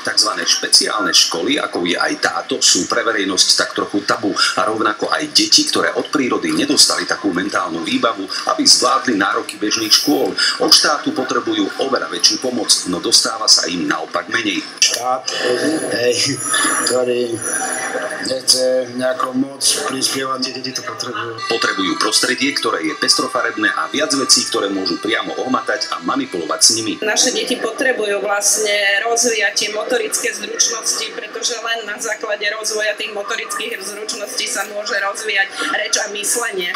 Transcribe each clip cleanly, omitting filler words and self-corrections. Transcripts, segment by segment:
Takzvané špeciálne školy, ako je aj táto, sú pre verejnosť tak trochu tabu a rovnako aj deti, ktoré od prírody nedostali takú mentálnu výbavu, aby zvládli nároky bežných škôl. Od štátu potrebujú oveľa väčšiu pomoc, no dostáva sa im naopak menej. Štát, ktorý nechce nejakou moc prispievať, tie deti to potrebujú. Potrebujú prostredie, ktoré je pestrofarebné a viac vecí, ktoré môžu priamo ohmatať a manipulovať s nimi. Naše deti potrebujú vlastne rozvíjať tie motorické zručnosti, pretože len na základe rozvoja tých motorických zručností sa môže rozvíjať reč a myslenie.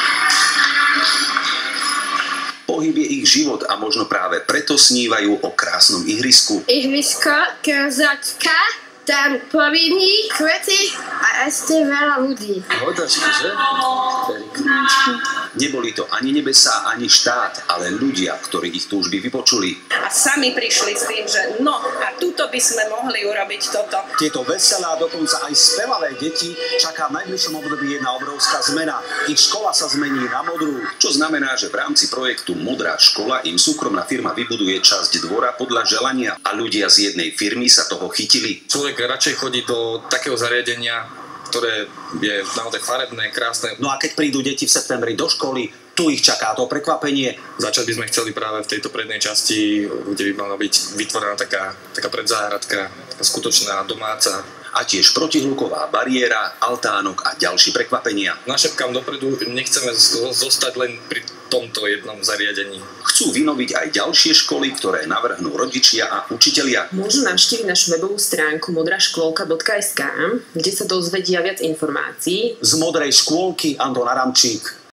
Pohyb je ich život a možno práve preto snívajú o krásnom ihrisku. Ihrisko, kazačka, tam povinní, kvety a ešte veľa ľudí. Vodačky, že? Neboli to ani nebesá, ani štát, ale ľudia, ktorí ich túžby vypočuli. A sami prišli s tým, že no a tuto by sme mohli urobiť toto. Tieto veselé a dokonca aj spevavé deti čaká v najbližšom období jedna obrovská zmena. Ich škola sa zmení na modrú. Čo znamená, že v rámci projektu Modrá škola im súkromná firma vybuduje časť dvora podľa želania a ľudia z jednej firmy sa toho chytili. Človek radšej chodí do takého zariadenia, ktoré je naozaj farebné, krásne. No a keď prídu deti v septembri do školy, tu ich čaká to prekvapenie. Začať by sme chceli práve v tejto prednej časti, kde by mala byť vytvorená taká predzáhradka, taká skutočná domáca. A tiež protihluková bariéra, altánok a ďalšie prekvapenia. Našepkám dopredu, nechceme zostať len pri tomto jednom zariadení. Chcú vynoviť aj ďalšie školy, ktoré navrhnú rodičia a učitelia. Môžu navštíviť našu webovú stránku modraškolka.sk, kde sa dozvedia viac informácií. Z Modrej škôlky Anton Aramčík.